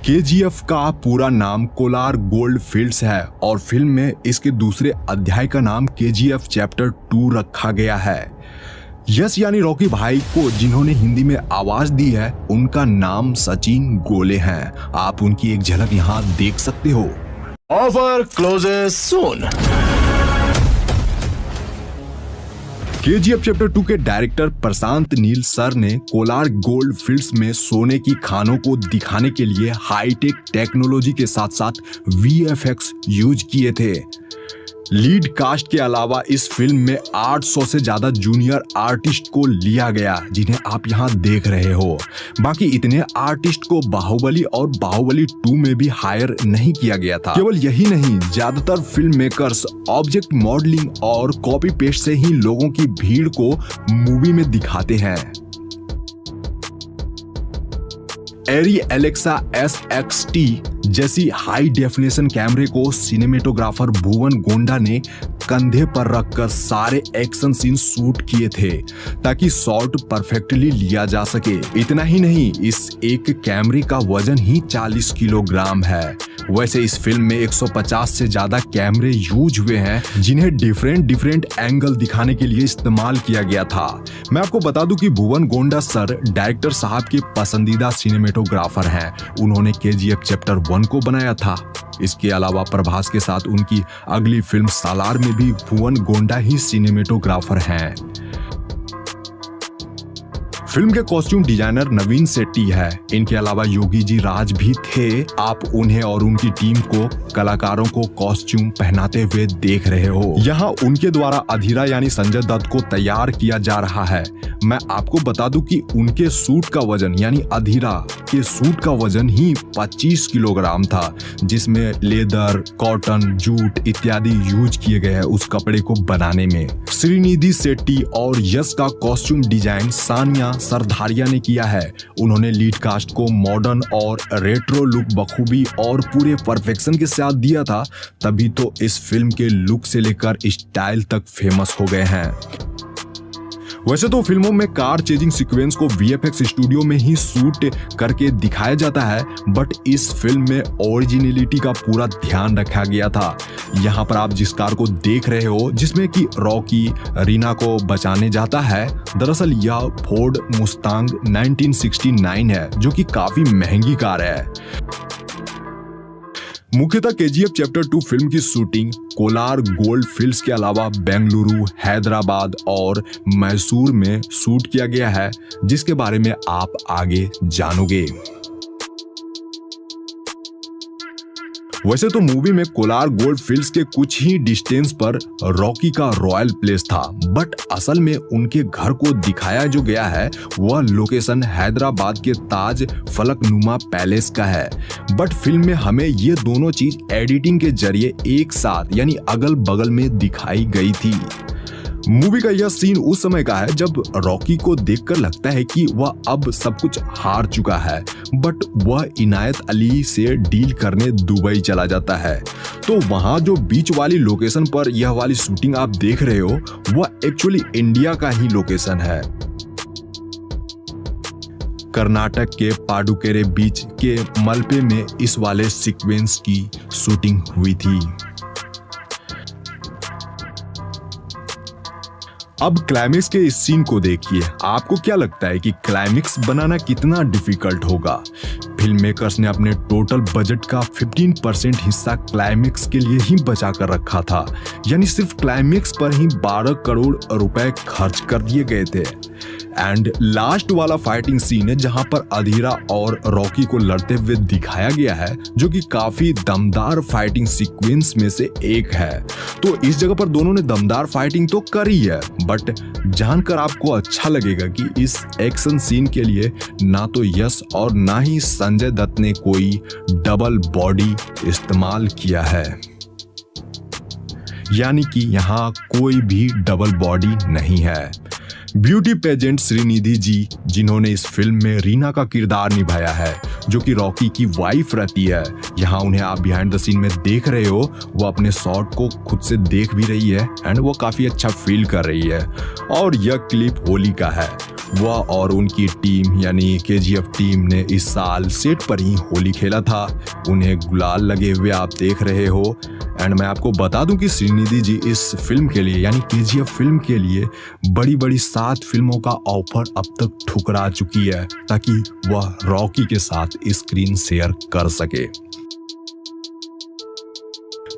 KGF का पूरा नाम कोलार गोल्ड फील्ड्स है और फिल्म में इसके दूसरे अध्याय का नाम केजीएफ चैप्टर 2 रखा गया है। यश यानी रॉकी भाई को जिन्होंने हिंदी में आवाज दी है उनका नाम सचिन गोले हैं। आप उनकी एक झलक यहाँ देख सकते हो। ऑफर क्लोजेस सून। केजीएफ चैप्टर 2 के डायरेक्टर प्रशांत नील सर ने कोलार गोल्ड फील्ड्स में सोने की खानों को दिखाने के लिए हाईटेक टेक्नोलॉजी के साथ साथ वीएफएक्स यूज किए थे। लीड कास्ट के अलावा इस फिल्म में 800 से ज्यादा जूनियर आर्टिस्ट को लिया गया जिन्हें आप यहाँ देख रहे हो। बाकी इतने आर्टिस्ट को बाहुबली और बाहुबली 2 में भी हायर नहीं किया गया था। केवल यही नहीं, ज्यादातर फिल्म मेकर्स ऑब्जेक्ट मॉडलिंग और कॉपी पेस्ट से ही लोगों की भीड़ को मूवी में दिखाते हैं। एरी एलेक्सा SXT जैसी हाई डेफिनेशन कैमरे को सिनेमेटोग्राफर भुवन गोंडा ने कंधे पर रखकर सारे एक्शन सीन शूट किए थे ताकि शॉट परफेक्टली लिया जा सके। इतना ही नहीं, इस एक कैमरे का वजन ही 40 किलोग्राम है। वैसे इस फिल्म में 150 से ज्यादा कैमरे यूज हुए हैं जिन्हें डिफरेंट एंगल दिखाने के लिए इस्तेमाल किया गया था। मैं आपको बता दूं कि भुवन गोंडा सर डायरेक्टर साहब के पसंदीदा सिनेमेटोग्राफर हैं। उन्होंने केजीएफ चैप्टर 1 को बनाया था। इसके अलावा प्रभास के साथ उनकी अगली फिल्म सालार में भी भुवन गोंडा ही सिनेमेटोग्राफर हैं। फिल्म के कॉस्ट्यूम डिजाइनर नवीन शेट्टी है। इनके अलावा योगी जी राज भी थे। आप उन्हें और उनकी टीम को कलाकारों को कॉस्ट्यूम पहनाते हुए देख रहे हो। यहाँ उनके द्वारा अधीरा यानी संजय दत्त को तैयार किया जा रहा है। मैं आपको बता दूं कि उनके सूट का वजन यानी अधीरा के सूट का वजन ही 25 किलोग्राम था, जिसमें लेदर, कॉटन, जूट इत्यादि यूज किए गए हैं उस कपड़े को बनाने में। श्रीनिधि शेट्टी और यश का कॉस्ट्यूम डिजाइन सानिया सरधारिया ने किया है। उन्होंने लीड कास्ट को मॉडर्न और रेट्रो लुक बखूबी और पूरे परफेक्शन के साथ दिया था, तभी तो इस फिल्म के लुक से लेकर स्टाइल तक फेमस हो गए हैं। वैसे तो फिल्मों में कार चेजिंग सीक्वेंस को वीएफएक्स स्टूडियो में ही शूट करके दिखाया जाता है, बट इस फिल्म में ओरिजिनलिटी का पूरा ध्यान रखा गया था। यहाँ पर आप जिस कार को देख रहे हो जिसमें कि रॉकी रीना को बचाने जाता है, दरअसल यह फोर्ड मुस्तांग 1969 है जो कि काफी महंगी कार है। मुख्यतः केजीएफ चैप्टर 2 फिल्म की शूटिंग कोलार गोल्ड फील्ड्स के अलावा बेंगलुरु, हैदराबाद और मैसूर में शूट किया गया है, जिसके बारे में आप आगे जानोगे। वैसे तो मूवी में कोलार गोल्ड फील्ड्स के कुछ ही डिस्टेंस पर रॉकी का रॉयल प्लेस था, बट असल में उनके घर को दिखाया जो गया है वह लोकेशन हैदराबाद के ताज फलकनुमा पैलेस का है। बट फिल्म में हमें ये दोनों चीज एडिटिंग के जरिए एक साथ यानी अगल बगल में दिखाई गई थी। मूवी का यह सीन उस समय का है जब रॉकी को देखकर लगता है कि वह अब सब कुछ हार चुका है, बट वह इनायत अली से डील करने दुबई चला जाता है। तो वहां जो बीच वाली लोकेशन पर यह वाली शूटिंग आप देख रहे हो वह एक्चुअली इंडिया का ही लोकेशन है। कर्नाटक के पाडुकेरे बीच के मलपे में इस वाले सीक्वेंस की शूटिंग हुई थी। अब क्लाइमेक्स के इस सीन को देखिए। आपको क्या लगता है कि क्लाइमेक्स बनाना कितना डिफिकल्ट होगा? फिल्म मेकर्स ने अपने टोटल बजट का 15% हिस्सा क्लाइमेक्स के लिए ही बचा कर रखा था, यानी सिर्फ क्लाइमेक्स पर ही 12 करोड़ रुपए खर्च कर दिए गए थे। एंड लास्ट वाला फाइटिंग सीन है जहां पर अधीरा और रॉकी को लड़ते हुए दिखाया गया है, जो कि काफी दमदार फाइटिंग सीक्वेंस में से एक है। तो इस जगह पर दोनों ने दमदार फाइटिंग तो करी है, बट जानकर आपको अच्छा लगेगा कि इस एक्शन सीन के लिए ना तो यश और ना ही संजय दत्त ने कोई डबल बॉडी इस्तेमाल किया है, यानी कि यहाँ कोई भी डबल बॉडी नहीं है। ब्यूटी पेजेंट श्रीनिधि जी, जिन्होंने इस फिल्म में रीना का किरदार निभाया है, जो कि रॉकी की वाइफ रहती है। यहाँ उन्हें आप बिहाइंड द सीन में देख रहे हो, वो अपने शॉट को खुद से देख भी रही है एंड वो काफी अच्छा फील कर रही है। और यह क्लिप होली का है। वह और उनकी टीम यानी केजीएफ टीम ने इस साल सेट पर ही होली खेला था। उन्हें गुलाल लगे हुए आप देख रहे हो। एंड मैं आपको बता दूं कि श्रीनिधि जी इस फिल्म के लिए यानी केजीएफ फिल्म के लिए बड़ी बड़ी 7 फिल्मों का ऑफर अब तक ठुकरा चुकी है ताकि वह रॉकी के साथ स्क्रीन शेयर कर सके।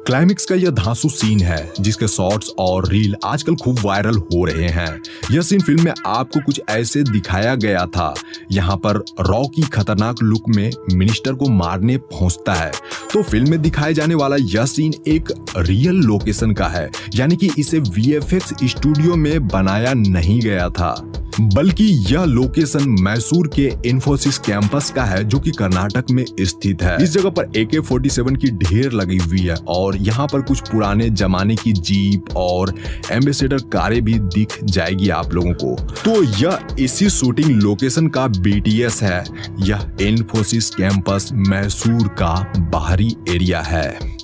क्लाइमेक्स का यह धांसू सीन है जिसके शॉट्स और रील आजकल खूब वायरल हो रहे हैं। यह सीन फिल्म में आपको कुछ ऐसे दिखाया गया था। यहाँ पर रॉकी खतरनाक लुक में मिनिस्टर को मारने पहुंचता है। तो फिल्म में दिखाए जाने वाला यह सीन एक रियल लोकेशन का है, यानी कि इसे वीएफएक्स स्टूडियो में बनाया नहीं गया था, बल्कि यह लोकेशन मैसूर के इन्फोसिस कैंपस का है जो कि कर्नाटक में स्थित है। इस जगह पर AK-47 की ढेर लगी हुई है और यहाँ पर कुछ पुराने जमाने की जीप और एम्बेसडर कारें भी दिख जाएगी आप लोगों को। तो यह इसी शूटिंग लोकेशन का BTS है। यह इन्फोसिस कैंपस मैसूर का बाहरी एरिया है।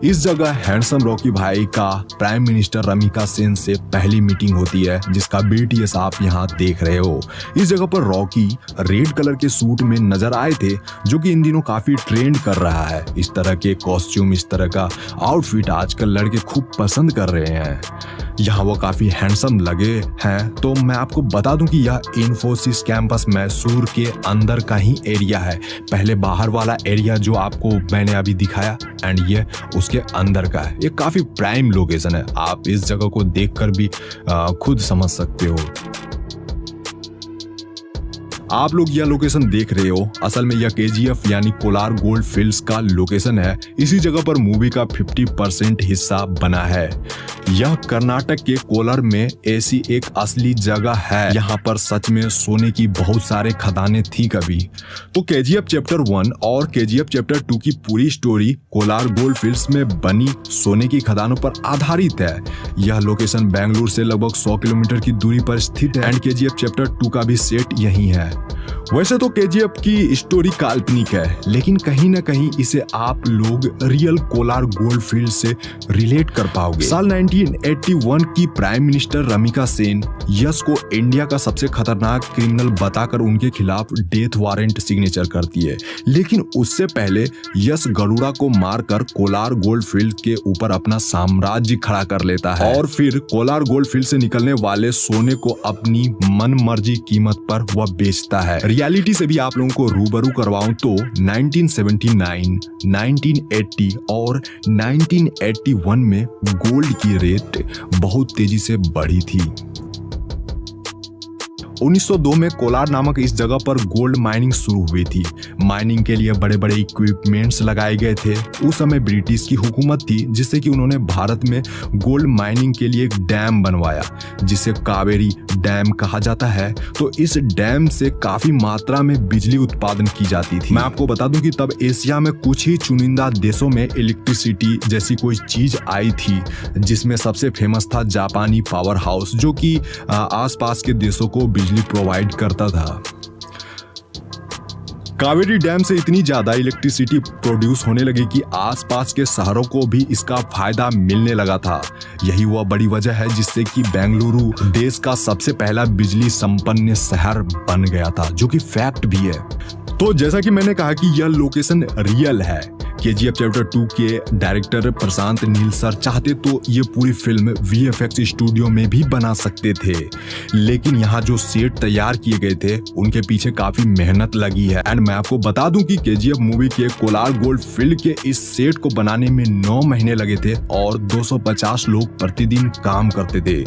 इस जगह हैंडसम रॉकी भाई का प्राइम मिनिस्टर रमिका सेन से पहली मीटिंग होती है जिसका BTS आप यहाँ देख रहे हो। इस जगह पर रॉकी रेड कलर के सूट में नजर आए थे जो कि इन दिनों काफी ट्रेंड कर रहा है। इस तरह के कॉस्ट्यूम, इस तरह का आउटफिट आजकल लड़के खूब पसंद कर रहे हैं। यहाँ वो काफी हैंडसम लगे हैं। तो मैं आपको बता दूं कि यह इन्फोसिस कैंपस मैसूर के अंदर का ही एरिया है। पहले बाहर वाला एरिया जो आपको मैंने अभी दिखाया एंड ये उसके अंदर का है। ये काफी प्राइम लोकेशन है। आप इस जगह को देखकर भी खुद समझ सकते हो। आप लोग यह लोकेशन देख रहे हो, असल में यह KGF यानी कोलार गोल्ड फील्ड्स का लोकेशन है। इसी जगह पर मूवी का 50% हिस्सा बना है। यह कर्नाटक के कोलार में ऐसी एक असली जगह है। यहाँ पर सच में सोने की बहुत सारे खदानें थी कभी। तो KGF चैप्टर 1 और KGF चैप्टर 2 की पूरी स्टोरी कोलार गोल्ड फील्ड्स में बनी सोने की खदानों पर आधारित है। यह लोकेशन बेंगलुरु से लगभग 100 किलोमीटर की दूरी पर स्थित है एंड KGF चैप्टर 2 का भी सेट यही है। वैसे तो KGF की स्टोरी काल्पनिक है, लेकिन कहीं ना कहीं इसे आप लोग रियल कोलार गोल्ड फील्ड से रिलेट कर पाओगे। साल 1981 की प्राइम मिनिस्टर रमिका सेन यश को इंडिया का सबसे खतरनाक क्रिमिनल बताकर उनके खिलाफ डेथ वारंट सिग्नेचर करती है। लेकिन उससे पहले यश गरुड़ा को मारकर कोलार गोल्ड फील्ड के ऊपर अपना साम्राज्य खड़ा कर लेता है और फिर कोलार गोल्ड फील्ड से निकलने वाले सोने को अपनी मन मर्जी कीमत पर वह बेचता है। रियलिटी से भी आप लोगों को रूबरू करवाऊं तो 1979, 1980 और 1981 में गोल्ड की रेट बहुत तेजी से बढ़ी थी। 1902 में कोलार नामक इस जगह पर गोल्ड माइनिंग शुरू हुई थी। माइनिंग के लिए बड़े बड़े इक्विपमेंट्स लगाए गए थे। उस समय ब्रिटिश की हुकूमत थी जिससे कि उन्होंने भारत में गोल्ड माइनिंग के लिए एक डैम बनवाया जिसे कावेरी डैम कहा जाता है। तो इस डैम से काफी मात्रा में बिजली उत्पादन की जाती थी। मैं आपको बता दूं कि तब एशिया में कुछ ही चुनिंदा देशों में इलेक्ट्रिसिटी जैसी कोई चीज आई थी, जिसमें सबसे फेमस था जापानी पावर हाउस जो कि आसपास के देशों को बिजली प्रोवाइड करता था। कावेरी डैम से इतनी ज्यादा इलेक्ट्रिसिटी प्रोड्यूस होने लगी कि आसपास के शहरों को भी इसका फायदा मिलने लगा था। यही वह बड़ी वजह है जिससे कि बेंगलुरु देश का सबसे पहला बिजली संपन्न शहर बन गया था, जो कि फैक्ट भी है। तो जैसा कि मैंने कहा कि यह लोकेशन रियल है। KGF चैप्टर 2 के डायरेक्टर प्रशांत नील सर चाहते तो ये पूरी फिल्म VFX स्टूडियो में भी बना सकते थे, लेकिन यहाँ जो सेट तैयार किए गए थे उनके पीछे काफी मेहनत लगी है। एंड मैं आपको बता दूं कि KGF मूवी के कोलार गोल्ड फील्ड के इस सेट को बनाने में 9 महीने लगे थे और 250 लोग प्रतिदिन काम करते थे।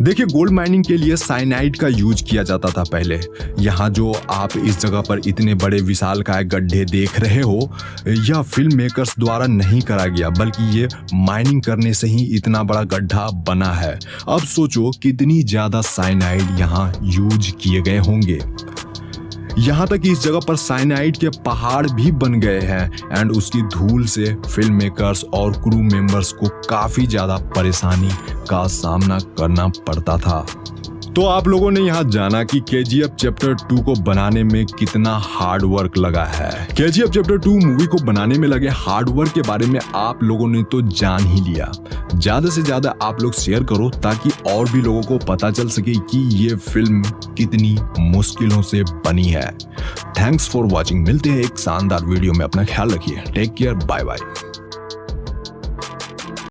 देखिए, गोल्ड माइनिंग के लिए साइनाइड का यूज किया जाता था पहले। यहाँ जो आप इस जगह पर इतने बड़े विशालकाय गड्ढे देख रहे हो, यह फिल्म मेकर्स द्वारा नहीं करा गया, बल्कि ये माइनिंग करने से ही इतना बड़ा गड्ढा बना है। अब सोचो कितनी ज्यादा साइनाइड यहाँ यूज किए गए होंगे। यहाँ तक कि इस जगह पर साइनाइड के पहाड़ भी बन गए हैं एंड उसकी धूल से फिल्म मेकर्स और क्रू मेंबर्स को काफी ज्यादा परेशानी का सामना करना पड़ता था। तो आप लोगों ने यहाँ जाना कि KGF चैप्टर 2 को बनाने में कितना हार्ड वर्क लगा है। KGF चैप्टर 2 मूवी को बनाने में लगे हार्ड वर्क के बारे में आप लोगों ने तो जान ही लिया। ज्यादा से ज्यादा आप लोग शेयर करो ताकि और भी लोगों को पता चल सके कि ये फिल्म कितनी मुश्किलों से बनी है। Thanks for watching. मिलते हैं एक शानदार वीडियो में। अपना ख्याल रखिए। Take care. Bye bye.